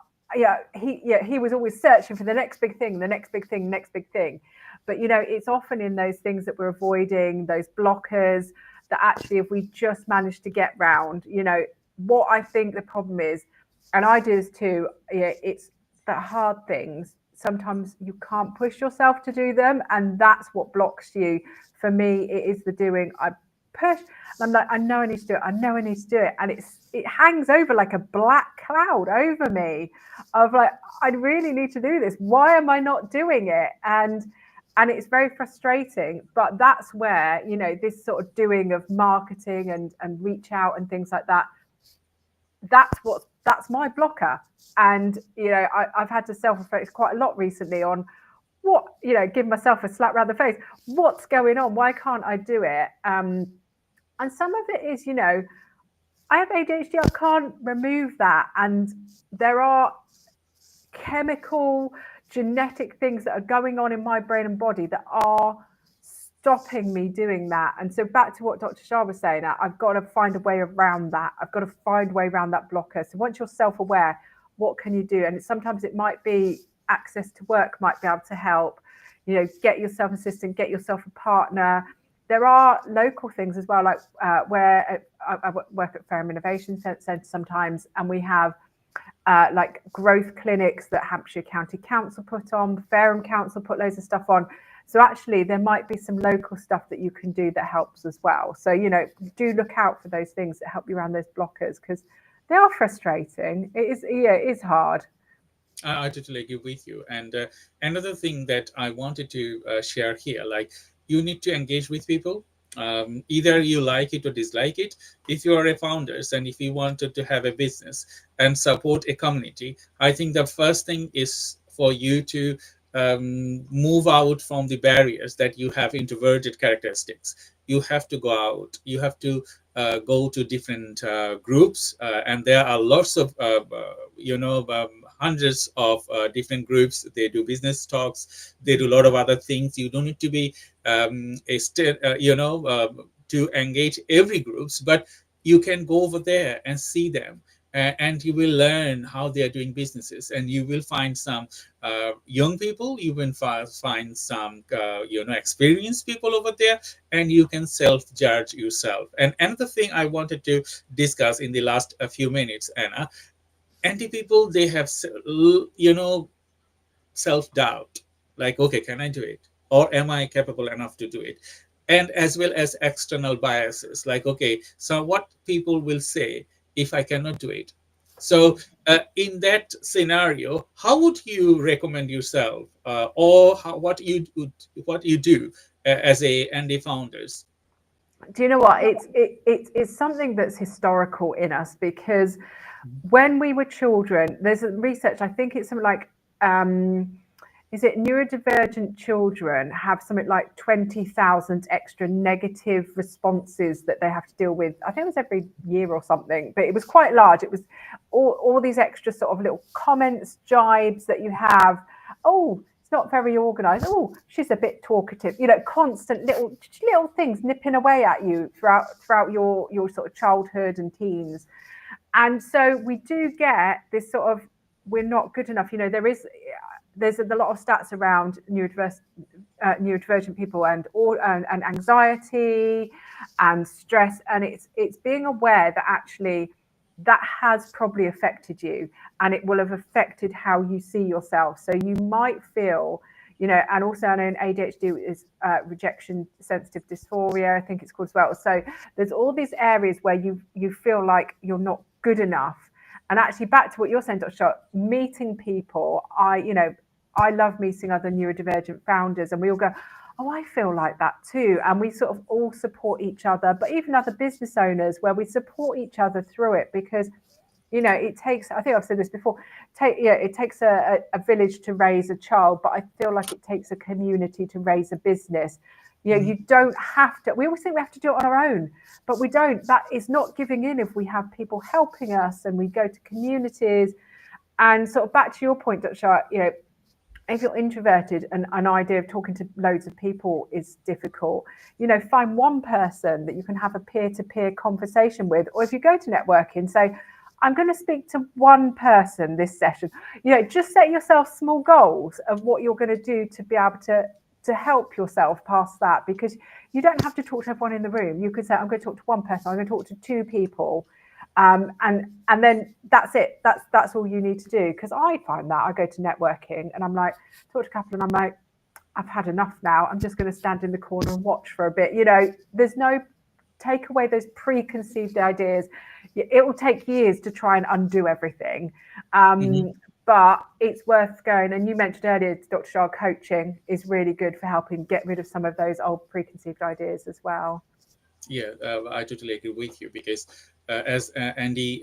Speaker 2: he was always searching for the next big thing, the next big thing, next big thing. But, it's often in those things that we're avoiding, those blockers, that actually, if we just manage to get round, what I think the problem is, and I do this too, it's the hard things. Sometimes you can't push yourself to do them, and that's what blocks you. For me, it is the doing. I push, and I'm like, I know I need to do it. I know I need to do it, and it hangs over like a black cloud over me, of like, I really need to do this. Why am I not doing it? And it's very frustrating, but that's where, this sort of doing of marketing and reach out and things like that, that's my blocker. And I've had to self-reflect quite a lot recently on what, give myself a slap around the face. What's going on? Why can't I do it? And some of it is, I have ADHD, I can't remove that. And there are chemical, genetic things that are going on in my brain and body that are stopping me doing that. And so back to what Dr. Shah was saying, I've got to find a way around that. I've got to find a way around that blocker. So once you're self-aware, what can you do? And sometimes it might be access to work might be able to help. Get yourself an assistant, get yourself a partner. There are local things as well, like where I work at Fareham Innovation Centre sometimes, and we have like growth clinics that Hampshire County Council put on, Fareham Council put loads of stuff on. So actually there might be some local stuff that you can do that helps as well. So, do look out for those things that help you around those blockers, because they are frustrating. It is hard.
Speaker 1: I totally agree with you. And another thing that I wanted to share here, like, you need to engage with people. Either you like it or dislike it. If you are a founders and if you wanted to have a business and support a community, I think the first thing is for you to move out from the barriers that you have introverted characteristics. You have to go out. You have to go to different groups, and there are lots of hundreds of different groups. They do business talks. They do a lot of other things. You don't need to be to engage every groups, but you can go over there and see them, and you will learn how they are doing businesses, and you will find some young people, you will find some experienced people over there, and you can self-judge yourself. And another thing I wanted to discuss in the last few minutes, Anna, anti people, they have self-doubt, like, okay, can I do it, or am I capable enough to do it? And as well as external biases, like, okay, so what people will say if I cannot do it. So in that scenario, how would you recommend yourself, or what you do as a ND founders?
Speaker 2: Do you know what? It's something that's historical in us, because when we were children, there's research, I think it's something like, is it neurodivergent children have something like 20,000 extra negative responses that they have to deal with. I think it was every year or something, but it was quite large. It was all these extra sort of little comments, jibes that you have. Oh, it's not very organized. Oh, she's a bit talkative. Constant little things nipping away at you throughout your sort of childhood and teens. And so we do get this sort of, we're not good enough. There's a lot of stats around neurodivergent people and anxiety and stress, and it's being aware that actually that has probably affected you, and it will have affected how you see yourself. So you might feel, and also I know in ADHD is rejection sensitive dysphoria, I think it's called as well. So there's all these areas where you feel like you're not good enough. And actually, back to what you're saying, Dr. Shah, meeting people, I love meeting other neurodivergent founders, and we all go, oh, I feel like that too. And we sort of all support each other, but even other business owners where we support each other through it, because it takes, I think I've said this before, it takes a village to raise a child, but I feel like it takes a community to raise a business. You don't have to, we always think we have to do it on our own, but we don't. That is not giving in if we have people helping us and we go to communities. And sort of back to your point, Dr. Shah, if you're introverted and an idea of talking to loads of people is difficult, find one person that you can have a peer-to-peer conversation with. Or if you go to networking, say, I'm going to speak to one person this session. Just set yourself small goals of what you're going to do to be able to help yourself past that, because you don't have to talk to everyone in the room. You could say, I'm going to talk to one person, I'm going to talk to two people. And then that's it. That's all you need to do. Because I find that I go to networking and I'm like, talk to a couple and I'm like, I've had enough now. I'm just going to stand in the corner and watch for a bit. There's no, take away those preconceived ideas. It will take years to try and undo everything. But it's worth going. And you mentioned earlier, Dr. Shah, coaching is really good for helping get rid of some of those old preconceived ideas as well.
Speaker 1: Yeah, I totally agree with you, because as Andy,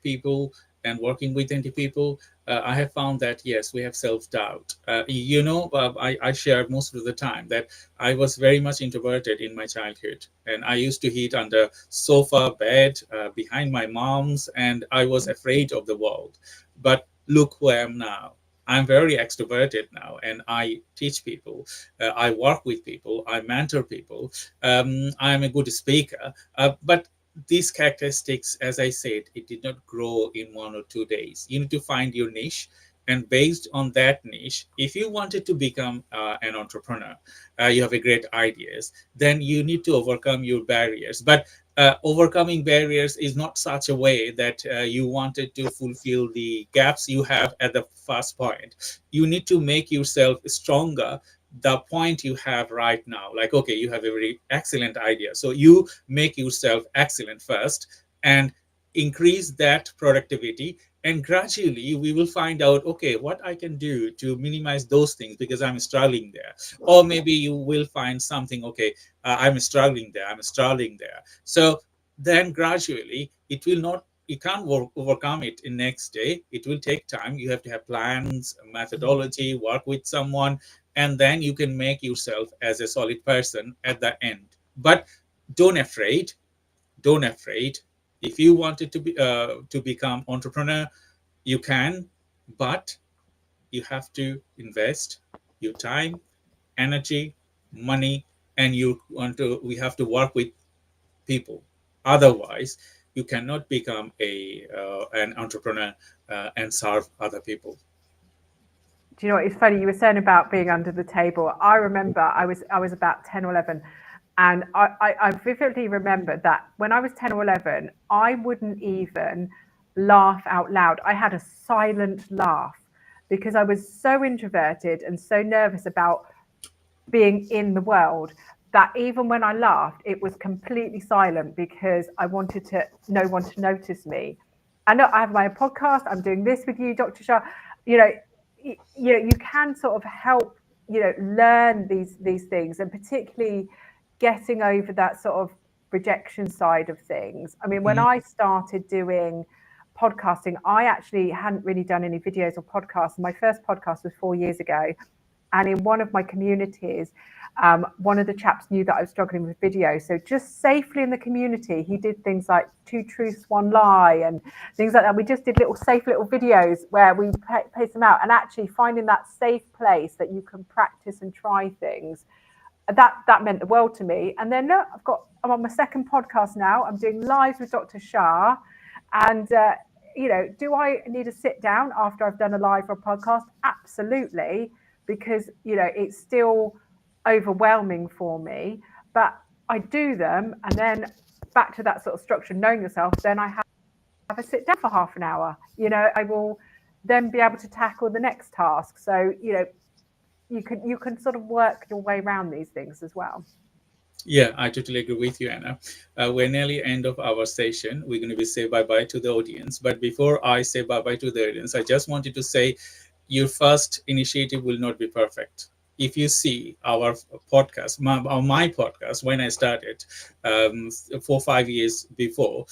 Speaker 1: people and working with ND people, I have found that yes, we have self-doubt. I shared most of the time that I was very much introverted in my childhood, and I used to hide under sofa, bed, behind my mom's, and I was afraid of the world. But look who I am now. I'm very extroverted now, and I teach people. I work with people. I mentor people. I'm a good speaker. But these characteristics, as I said, it did not grow in 1 or 2 days. You need to find your niche. And based on that niche, if you wanted to become an entrepreneur, you have a great ideas, then you need to overcome your barriers. But overcoming barriers is not such a way that you wanted to fulfill the gaps you have at the first point. You need to make yourself stronger the point you have right now. Like, okay, you have a very excellent idea, so you make yourself excellent first and increase that productivity, and gradually we will find out, okay, what I can do to minimize those things because I'm struggling there. Or maybe you will find something, okay, I'm struggling there. So then gradually it will not, you can't overcome it in next day. It will take time. You have to have plans, methodology, work with someone, and then you can make yourself as a solid person at the end. But don't afraid, don't afraid. If you wanted to become entrepreneur, you can, but you have to invest your time, energy, money, and we have to work with people. Otherwise, you cannot become an entrepreneur and serve other people.
Speaker 2: Do you know what? It's funny, you were saying about being under the table. I remember I was about 10 or 11, and I vividly remember that when I was 10 or 11, I wouldn't even laugh out loud. I had a silent laugh because I was so introverted and so nervous about being in the world that even when I laughed, it was completely silent because I wanted no one to notice me. I know I have my podcast. I'm doing this with you, Dr. Shah. You can sort of help learn these things, and particularly getting over that sort of rejection side of things. I mean, when I started doing podcasting, I actually hadn't really done any videos or podcasts. My first podcast was 4 years ago, and in one of my communities, one of the chaps knew that I was struggling with video. So just safely in the community, he did things like 2 truths, 1 lie and things like that. We just did safe little videos where we pace them out, and actually finding that safe place that you can practice and try things. That meant the world to me. And then I'm on my second podcast now. I'm doing lives with Dr. Shah. And, do I need to sit down after I've done a live or a podcast? Absolutely. Because, it's still overwhelming for me, but I do them. And then back to that sort of structure, knowing yourself, then I have a sit down for half an hour. I will then be able to tackle the next task. So, you can sort of work your way around these things as well.
Speaker 1: Yeah, I totally agree with you, Anna. We're nearly end of our session. We're going to be say bye bye to the audience. But before I say bye bye to the audience, I just wanted to say your first initiative will not be perfect. If you see our podcast, my podcast, when I started 4 5 years before,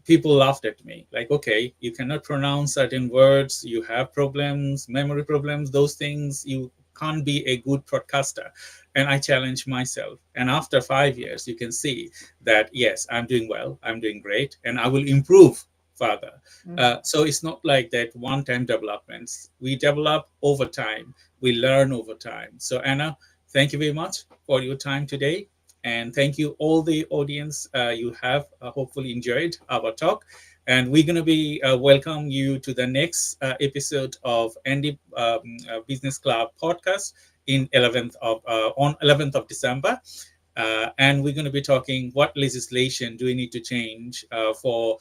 Speaker 1: people laughed at me like, okay, you cannot pronounce certain words, you have problems, memory problems, those things, you can't be a good podcaster. And I challenged myself. And after 5 years, you can see that, yes, I'm doing well, I'm doing great, and I will improve further.
Speaker 2: Mm.
Speaker 1: So it's not like that one time developments. We develop over time, we learn over time. So, Anna, thank you very much for your time today. And thank you, all the audience. You have hopefully enjoyed our talk. And we're going to be welcome you to the next episode of Andy Business Club podcast in 11th of on 11th of December. And we're going to be talking what legislation do we need to change for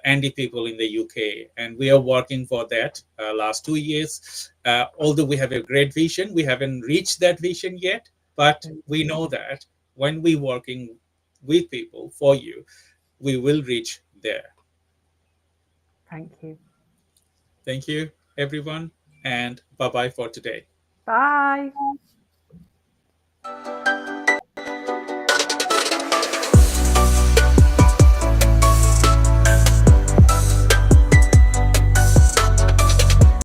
Speaker 1: Andy people in the UK, and we are working for that last 2 years. Although we have a great vision, we haven't reached that vision yet, but we know that when we working with people for you, we will reach there.
Speaker 2: Thank you.
Speaker 1: Thank you, everyone, and bye bye for today.
Speaker 2: Bye.